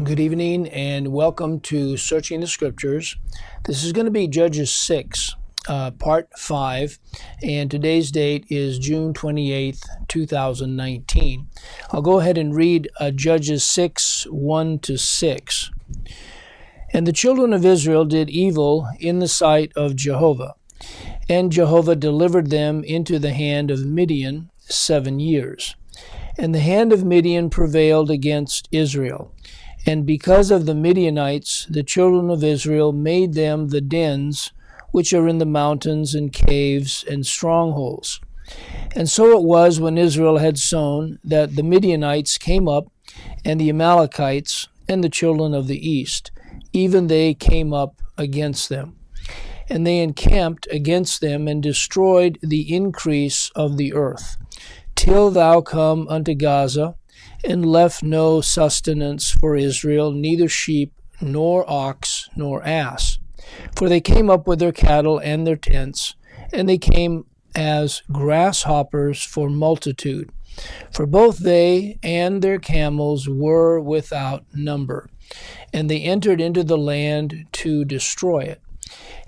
Good evening and welcome to Searching the Scriptures. This is going to be Judges 6, Part 5, and today's date is June 28th, 2019. I'll go ahead and read Judges 6, 1-6. And the children of Israel did evil in the sight of Jehovah, and Jehovah delivered them into the hand of Midian 7 years. And the hand of Midian prevailed against Israel. And because of the Midianites, the children of Israel made them the dens which are in the mountains and caves and strongholds. And so it was when Israel had sown that the Midianites came up, and the Amalekites and the children of the east, even they came up against them. And they encamped against them and destroyed the increase of the earth, till thou come unto Gaza, and left no sustenance for Israel, neither sheep, nor ox, nor ass. For they came up with their cattle and their tents, and they came as grasshoppers for multitude. For both they and their camels were without number, and they entered into the land to destroy it.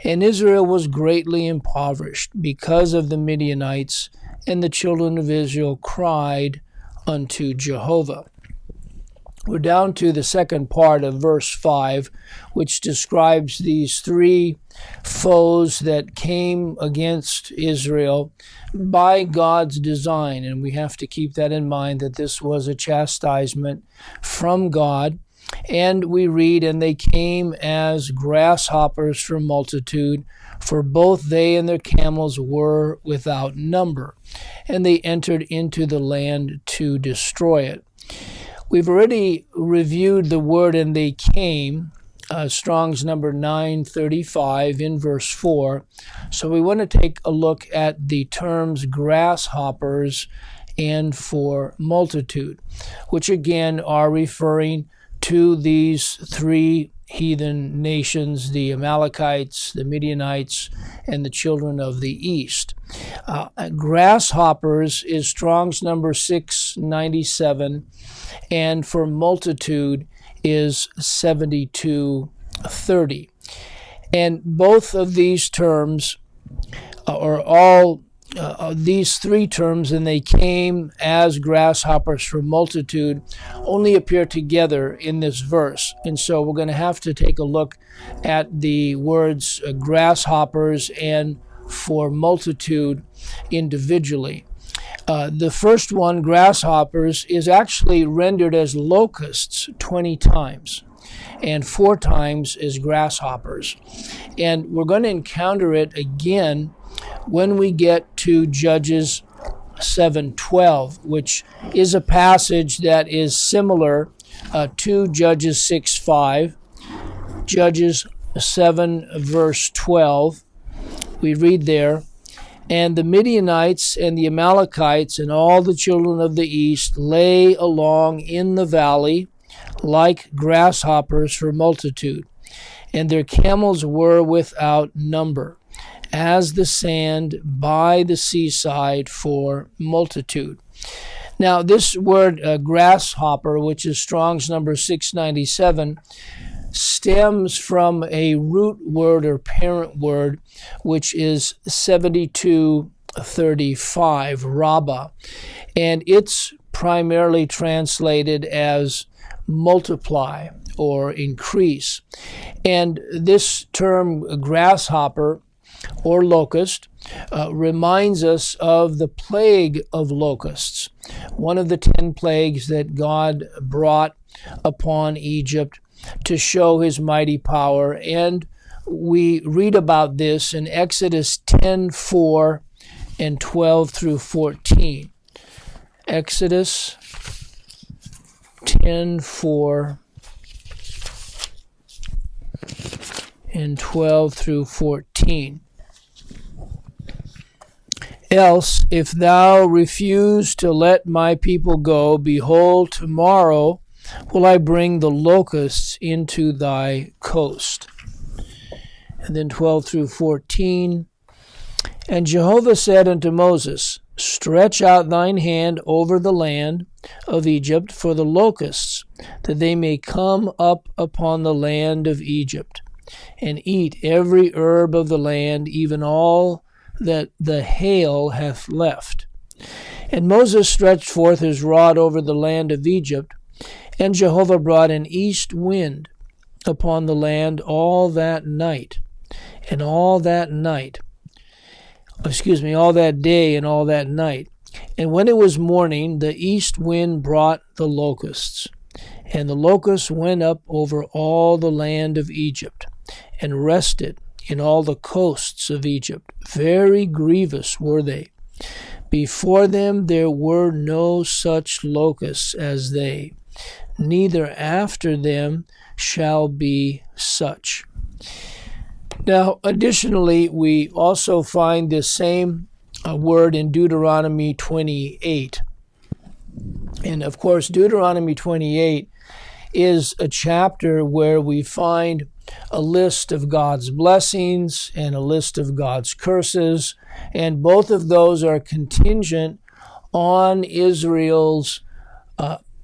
And Israel was greatly impoverished because of the Midianites, and the children of Israel cried unto Jehovah. We're down to the second part of verse 5, which describes these three foes that came against Israel by God's design. And we have to keep that in mind, that this was a chastisement from God. And we read, and they came as grasshoppers for multitude, for both they and their camels were without number, and they entered into the land to destroy it. We've already reviewed the word "and they came," Strong's number 935 in verse 4. So we want to take a look at the terms grasshoppers and for multitude, which again are referring to these three heathen nations, the Amalekites, the Midianites, and the children of the east. Grasshoppers is Strong's number 697, and for multitude is 7230. And both of these terms are all these three terms, "and they came as grasshoppers for multitude," only appear together in this verse. And so we're going to have to take a look at the words grasshoppers and for multitude individually. The first one, grasshoppers, is actually rendered as locusts 20 times, and 4 times as grasshoppers. And we're going to encounter it again when we get to Judges 7:12, which is a passage that is similar to Judges 6:5. Judges 7 verse 12, we read there, "And the Midianites and the Amalekites and all the children of the east lay along in the valley like grasshoppers for multitude, and their camels were without number, as the sand by the seaside for multitude." Now, this word grasshopper, which is Strong's number 697, stems from a root word or parent word, which is 7235, Rabbah, and it's primarily translated as multiply or increase. And this term grasshopper or locust reminds us of the plague of locusts, one of the 10 plagues that God brought upon Egypt to show his mighty power. And we read about this in Exodus 10:4 and 12 through 14. Exodus 10:4 and 12 through 14. "Else, if thou refuse to let my people go, behold, tomorrow will I bring the locusts into thy coast." And then 12 through 14. "And Jehovah said unto Moses, stretch out thine hand over the land of Egypt for the locusts, that they may come up upon the land of Egypt, and eat every herb of the land, even all that the hail hath left. And Moses stretched forth his rod over the land of Egypt, and Jehovah brought an east wind upon the land all that night, and all that day and all that night. And when it was morning, the east wind brought the locusts. And the locusts went up over all the land of Egypt, and rested in all the coasts of Egypt. Very grievous were they. Before them there were no such locusts as they, neither after them shall be such. Now, additionally, we also find this same word in Deuteronomy 28. And of course, Deuteronomy 28 is a chapter where we find a list of God's blessings and a list of God's curses, and both of those are contingent on Israel's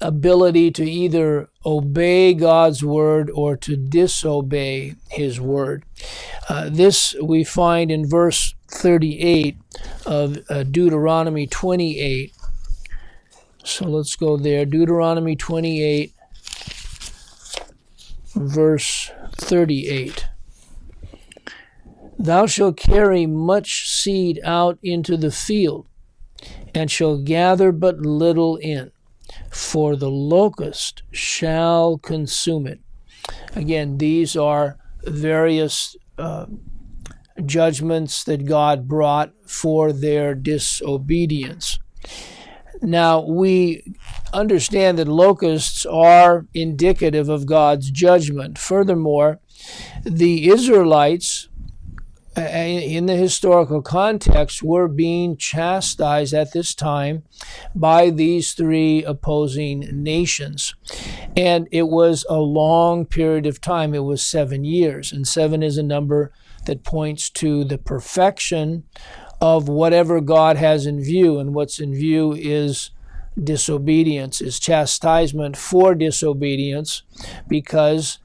ability to either obey God's word or to disobey his word. This we find in verse 38 of Deuteronomy 28. So let's go there. Deuteronomy 28, verse 38. Thou shalt carry much seed out into the field, and shall gather but little in, for the locust shall consume it. Again, these are various judgments that God brought for their disobedience. Now, we understand that locusts are indicative of God's judgment. Furthermore, the Israelites, in the historical context, were being chastised at this time by these three opposing nations. And it was a long period of time. It was 7 years. And 7 is a number that points to the perfection of whatever God has in view. And what's in view is disobedience, is chastisement for disobedience, because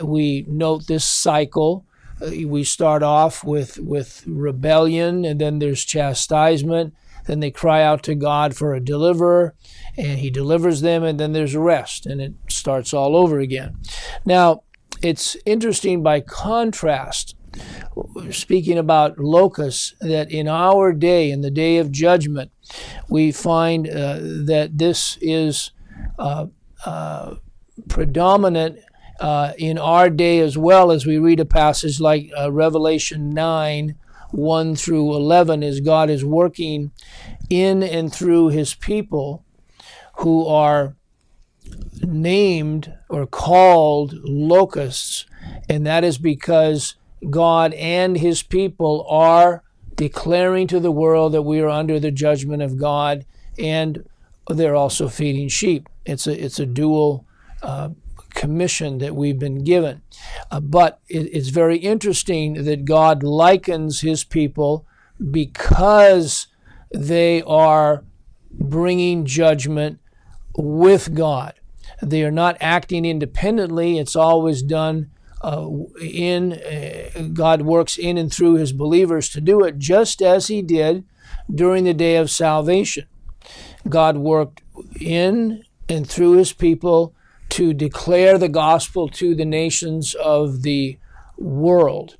we note this cycle. We start off with rebellion, and then there's chastisement. Then they cry out to God for a deliverer, and he delivers them, and then there's rest, and it starts all over again. Now, it's interesting by contrast, speaking about locusts, that in our day, in the day of judgment, we find that this is predominant in our day, as well as we read a passage like Revelation 9, 1 through 11, as God is working in and through his people who are named or called locusts, and that is because God and his people are declaring to the world that we are under the judgment of God, and they're also feeding sheep. It's a dual commission that we've been given. But it's very interesting that God likens his people, because they are bringing judgment with God. They are not acting independently. It's always done God works in and through his believers to do it, just as he did during the day of salvation. God worked in and through his people to declare the gospel to the nations of the world.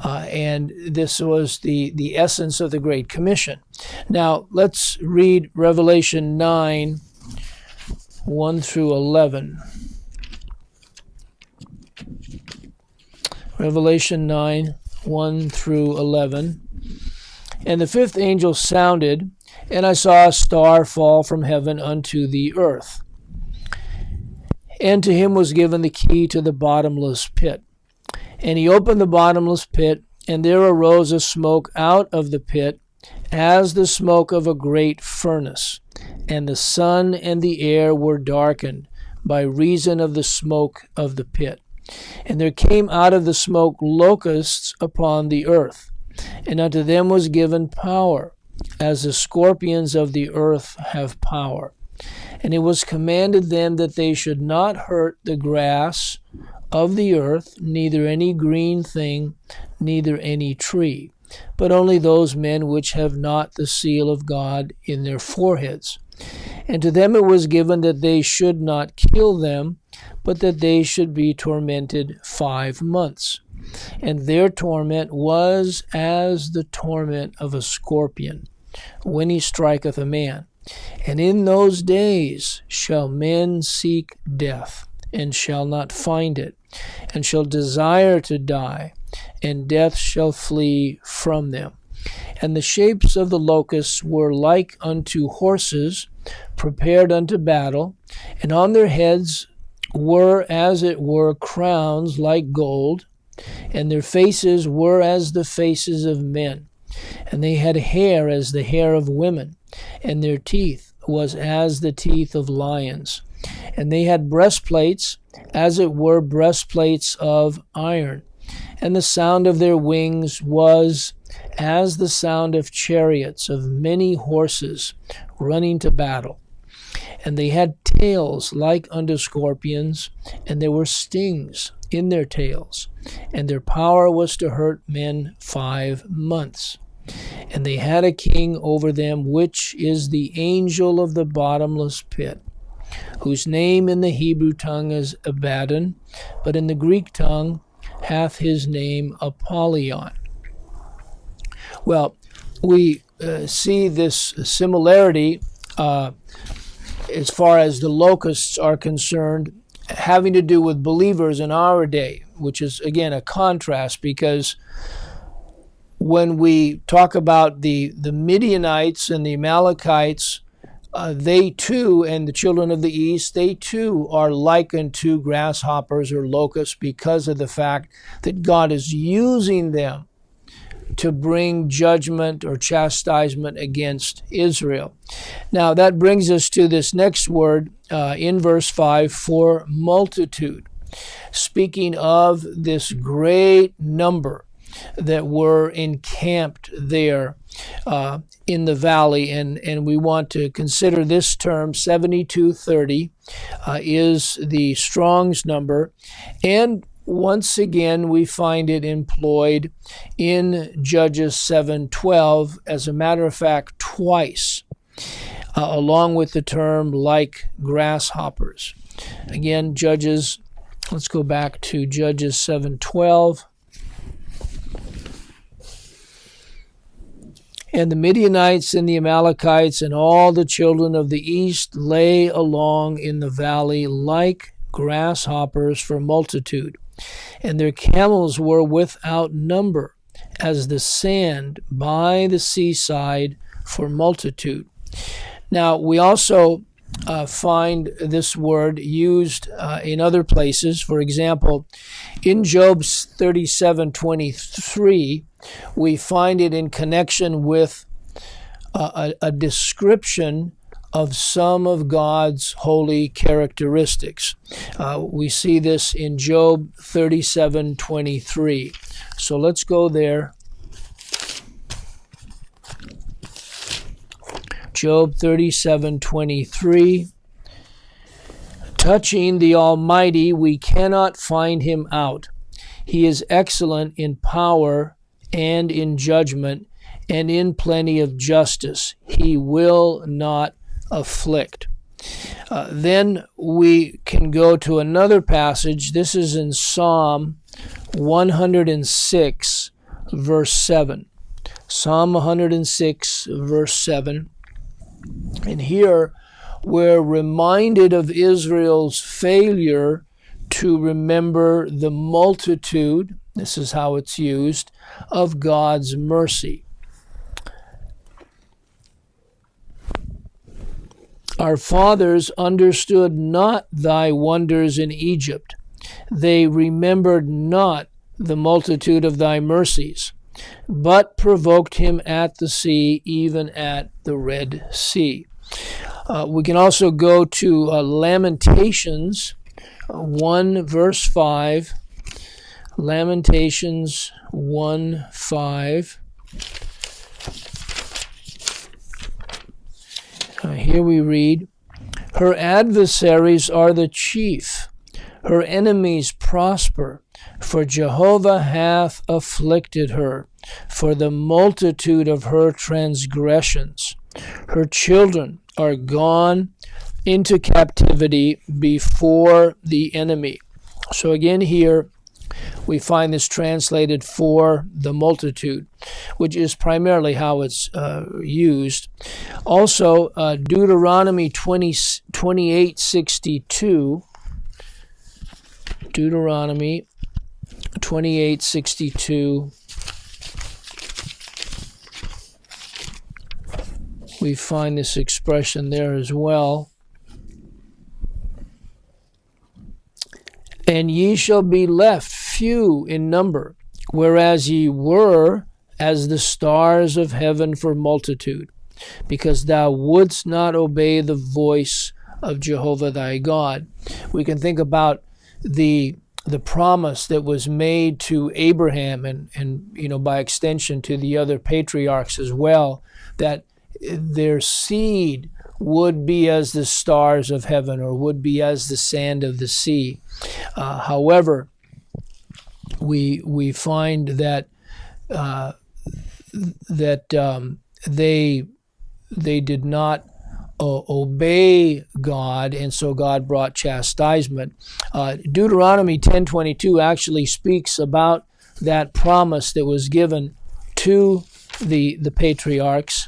And this was the essence of the Great Commission. Now, let's read Revelation 9, 1 through 11. Revelation 9, 1 through 11. And the fifth angel sounded, and I saw a star fall from heaven unto the earth. And to him was given the key to the bottomless pit. And he opened the bottomless pit, and there arose a smoke out of the pit, as the smoke of a great furnace. And the sun and the air were darkened by reason of the smoke of the pit. And there came out of the smoke locusts upon the earth, and unto them was given power as the scorpions of the earth have power. And it was commanded them that they should not hurt the grass of the earth, neither any green thing, neither any tree, but only those men which have not the seal of God in their foreheads. And to them it was given that they should not kill them, but that they should be tormented 5 months. And their torment was as the torment of a scorpion, when he striketh a man. And in those days shall men seek death, and shall not find it, and shall desire to die, and death shall flee from them. And the shapes of the locusts were like unto horses prepared unto battle, and on their heads were as it were crowns like gold, and their faces were as the faces of men, and they had hair as the hair of women, and their teeth was as the teeth of lions. And they had breastplates as it were breastplates of iron, and the sound of their wings was as the sound of chariots of many horses running to battle. And they had tails like unto scorpions, and there were stings in their tails, and their power was to hurt men 5 months. And they had a king over them, which is the angel of the bottomless pit, whose name in the Hebrew tongue is Abaddon, but in the Greek tongue hath his name Apollyon. Well, we see this similarity as far as the locusts are concerned, having to do with believers in our day, which is, again, a contrast, because when we talk about the Midianites and the Amalekites, they too, and the children of the east, they too are likened to grasshoppers or locusts because of the fact that God is using them to bring judgment or chastisement against Israel. Now that brings us to this next word in verse 5, for multitude, speaking of this great number that were encamped there in the valley, and we want to consider this term 7230 is the Strong's number, and once again we find it employed in Judges 7:12, as a matter of fact twice, along with the term like grasshoppers. Again, Judges, let's go back to Judges 7:12. And the Midianites and the Amalekites and all the children of the east lay along in the valley like grasshoppers for multitude, and their camels were without number, as the sand by the seaside for multitude. Now, we also find this word used in other places. For example, in Job 37:23, we find it in connection with a description of some of God's holy characteristics. We see this in Job 37:23. So let's go there. Job 37:23. Touching the Almighty, we cannot find him out. He is excellent in power and in judgment, and in plenty of justice. He will not afflict. Then we can go to another passage. This is in Psalm 106, verse 7. Psalm 106, verse 7. And here we're reminded of Israel's failure to remember the multitude, this is how it's used, of God's mercy. Our fathers understood not thy wonders in Egypt. They remembered not the multitude of thy mercies, but provoked him at the sea, even at the Red Sea. We can also go to Lamentations 1, verse 5. Lamentations 1:5. Here we read, her adversaries are the chief, her enemies prosper, for Jehovah hath afflicted her, for the multitude of her transgressions. Her children are gone into captivity before the enemy. So again here we find this translated for the multitude, which is primarily how it's used. Also, Deuteronomy 28:62. Deuteronomy 28:62. We find this expression there as well. And ye shall be left few in number, whereas ye were as the stars of heaven for multitude, because thou wouldst not obey the voice of Jehovah thy God. We can think about the promise that was made to Abraham and by extension to the other patriarchs as well, that their seed would be as the stars of heaven, or would be as the sand of the sea. However, we find that they did not obey God, and so God brought chastisement. Deuteronomy 10:22 actually speaks about that promise that was given to the patriarchs.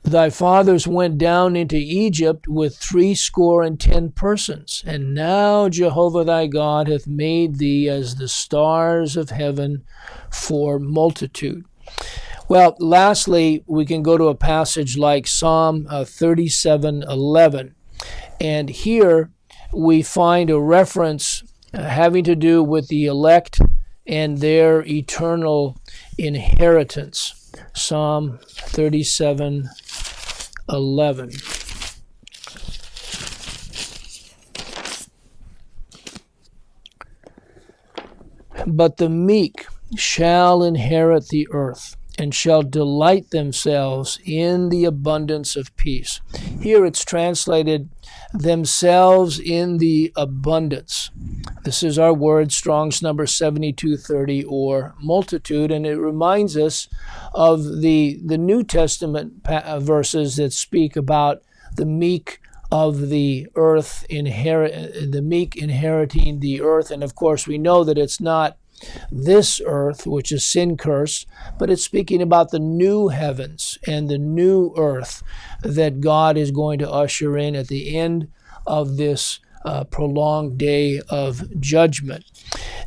Thy fathers went down into Egypt with 70 persons, and now Jehovah thy God hath made thee as the stars of heaven for multitude. Well, lastly, we can go to a passage like Psalm 37:11, and here we find a reference having to do with the elect and their eternal inheritance. Psalm 37:11. But the meek shall inherit the earth, and shall delight themselves in the abundance of peace. Here it's translated, themselves in the abundance. This is our word, Strong's number 7230, or multitude, and it reminds us of the New Testament verses that speak about the meek of the earth, the meek inheriting the earth. And of course, we know that it's not this earth, which is sin cursed, but it's speaking about the new heavens and the new earth that God is going to usher in at the end of this prolonged day of judgment.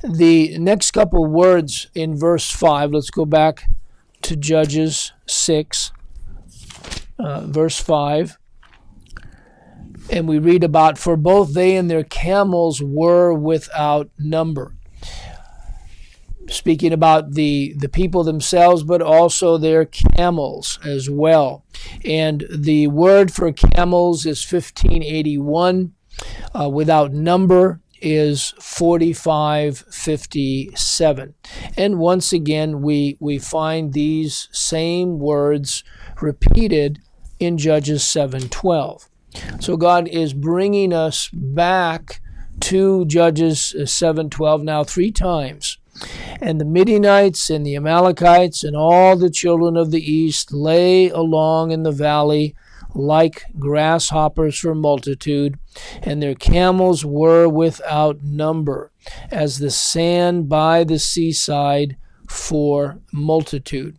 The next couple words in verse 5, let's go back to Judges 6, verse 5. And we read about, for both they and their camels were without number. Speaking about the people themselves, but also their camels as well. And the word for camels is 1581. Without number is 4557. And once again, we find these same words repeated in Judges 7:12. So God is bringing us back to Judges 7:12 now 3 times. And the Midianites and the Amalekites and all the children of the east lay along in the valley like grasshoppers for multitude, and their camels were without number, as the sand by the seaside for multitude.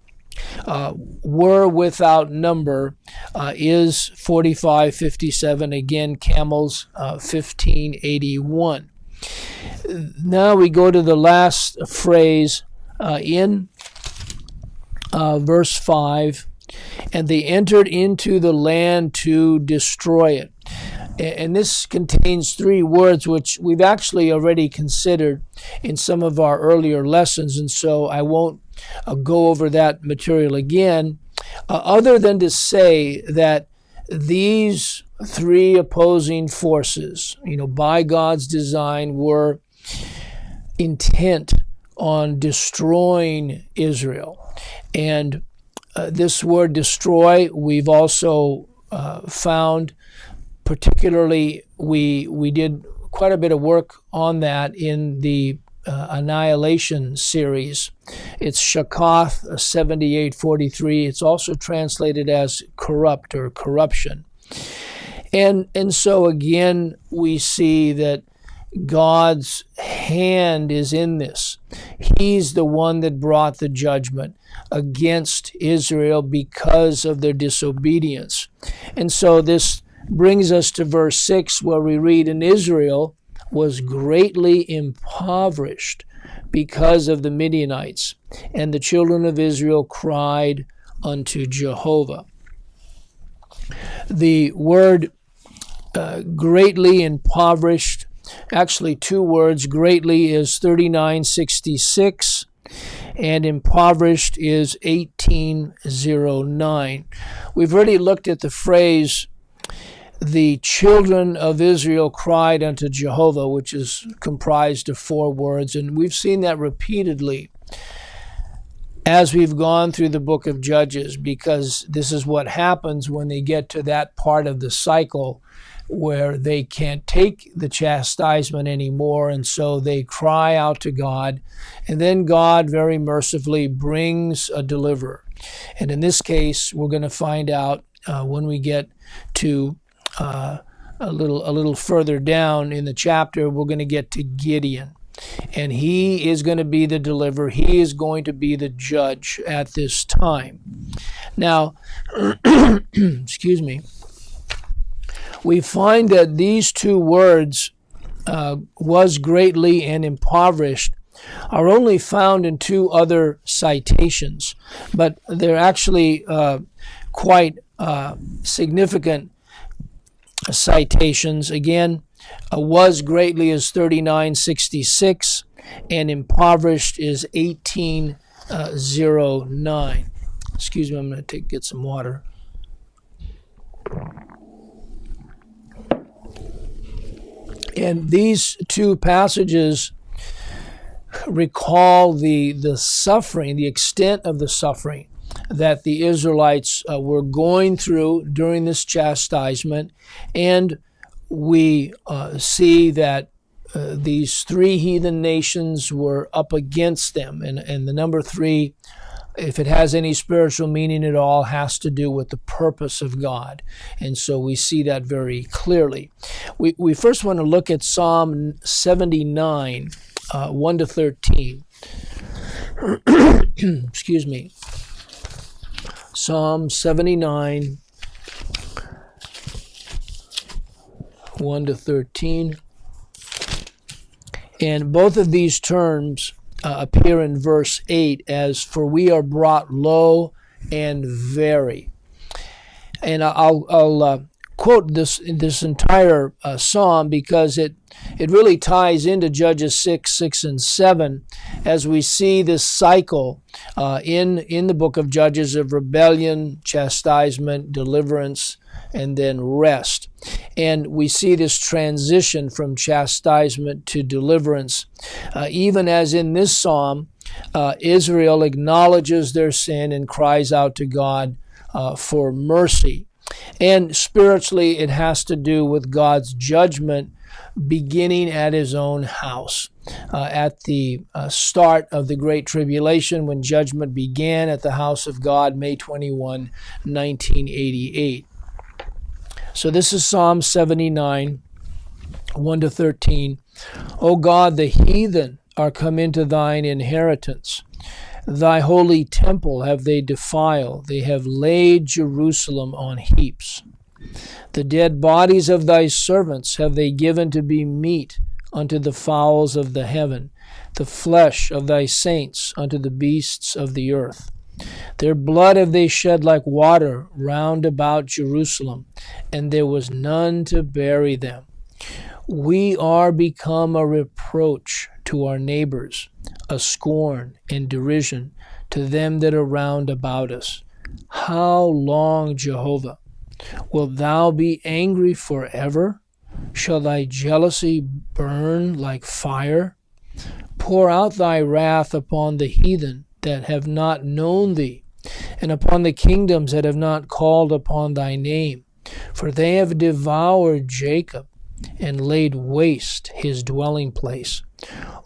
Were without number is 4557. Again, camels 1581. Now we go to the last phrase in verse 5. And they entered into the land to destroy it. And this contains 3 words which we've actually already considered in some of our earlier lessons, and so I won't go over that material again, other than to say that these 3 opposing forces, by God's design, were intent on destroying Israel. And This word destroy, we've also found, particularly we did quite a bit of work on that in the Annihilation series. It's Shakath 7843. It's also translated as corrupt or corruption. And so again, we see that God's hand is in this. He's the one that brought the judgment against Israel because of their disobedience. And so this brings us to verse 6, where we read, "And Israel was greatly impoverished because of the Midianites, and the children of Israel cried unto Jehovah." The word greatly impoverished, actually two words. Greatly is 3966, and impoverished is 1809. We've already looked at the phrase, "the children of Israel cried unto Jehovah," which is comprised of four words, and we've seen that repeatedly as we've gone through the book of Judges, because this is what happens when they get to that part of the cycle where they can't take the chastisement anymore, and so they cry out to God, and then God very mercifully brings a deliverer. And in this case, we're going to find out when we get to a little further down in the chapter, we're going to get to Gideon. And he is going to be the deliverer. He is going to be the judge at this time. Now, excuse me, we find that these two words, was greatly and impoverished, are only found in two other citations, but they're actually quite significant citations. Again, was greatly is 3966, and impoverished is 1809. Excuse me, I'm going to get some water. And these two passages recall the suffering, the extent of the suffering that the Israelites were going through during this chastisement. And we see that these three heathen nations were up against them. And the number three, if it has any spiritual meaning at all, has to do with the purpose of God. And so we see that very clearly. We first want to look at Psalm 79, 1 to 13. Excuse me. Psalm 79, 1 to 13. And both of these terms appear in verse 8 as, "For we are brought low and very." And I'll quote this entire psalm because it really ties into Judges 6 and 7, as we see this cycle in the book of Judges of rebellion, chastisement, deliverance, and then rest. And we see this transition from chastisement to deliverance. Even as in this psalm, Israel acknowledges their sin and cries out to God for mercy. And spiritually, it has to do with God's judgment beginning at his own house. At the start of the Great Tribulation, when judgment began at the house of God, May 21, 1988. So this is Psalm 79, 1 to 13. "O God, the heathen are come into thine inheritance. Thy holy temple have they defiled. They have laid Jerusalem on heaps. The dead bodies of thy servants have they given to be meat unto the fowls of the heaven, the flesh of thy saints unto the beasts of the earth. Their blood have they shed like water round about Jerusalem, and there was none to bury them. We are become a reproach to our neighbors, a scorn and derision to them that are round about us. How long, Jehovah? Wilt thou be angry forever? Shall thy jealousy burn like fire? Pour out thy wrath upon the heathen that have not known thee, and upon the kingdoms that have not called upon thy name. For they have devoured Jacob, and laid waste his dwelling place.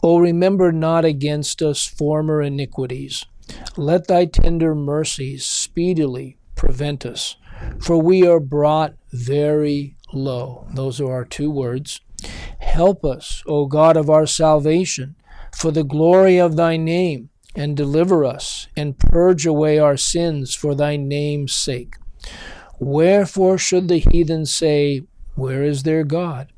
O remember not against us former iniquities. Let thy tender mercies speedily prevent us, for we are brought very low. Those are our two words. Help us, O God of our salvation, for the glory of thy name, and deliver us, and purge away our sins for thy name's sake. Wherefore should the heathen say, Where is their God?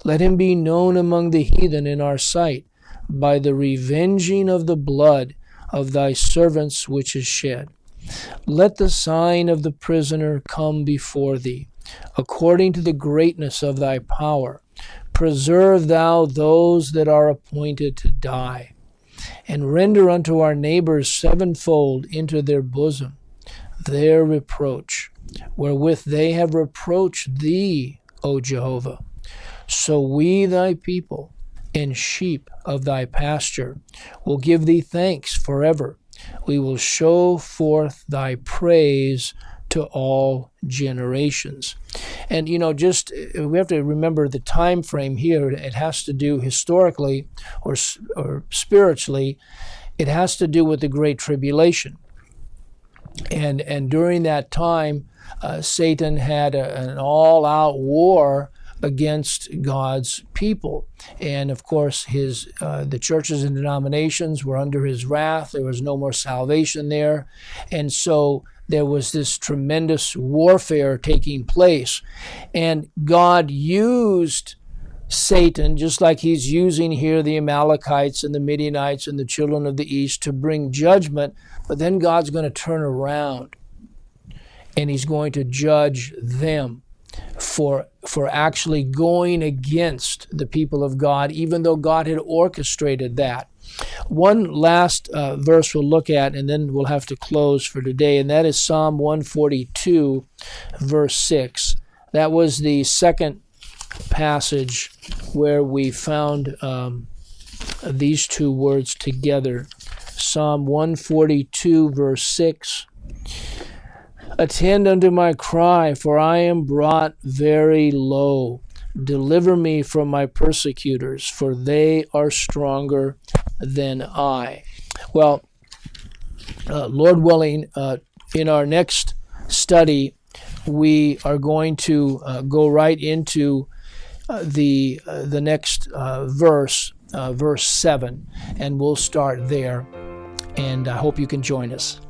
Let him be known among the heathen in our sight, by the revenging of the blood of thy servants which is shed. Let the sign of the prisoner come before thee, according to the greatness of thy power. Preserve thou those that are appointed to die, and render unto our neighbors sevenfold into their bosom their reproach, wherewith they have reproached thee, O Jehovah. So we, thy people, and sheep of thy pasture, will give thee thanks forever. We will show forth thy praise to all generations. And just we have to remember the time frame here. It has to do historically or spiritually. It has to do with the Great Tribulation. And during that time, Satan had an all-out war against God's people. And of course, the churches and denominations were under his wrath. There was no more salvation there. And so there was this tremendous warfare taking place. And God used Satan, just like he's using here the Amalekites and the Midianites and the children of the east, to bring judgment. But then God's going to turn around and he's going to judge them for actually going against the people of God, even though God had orchestrated that. One last verse we'll look at, and then we'll have to close for today, and that is Psalm 142, verse 6. That was the second passage where we found these two words together. Psalm 142, verse 6. Attend unto my cry, for I am brought very low. Deliver me from my persecutors, for they are stronger than I. Well, Lord willing, in our next study, we are going to go right into the next verse, verse 7, and we'll start there. And I hope you can join us.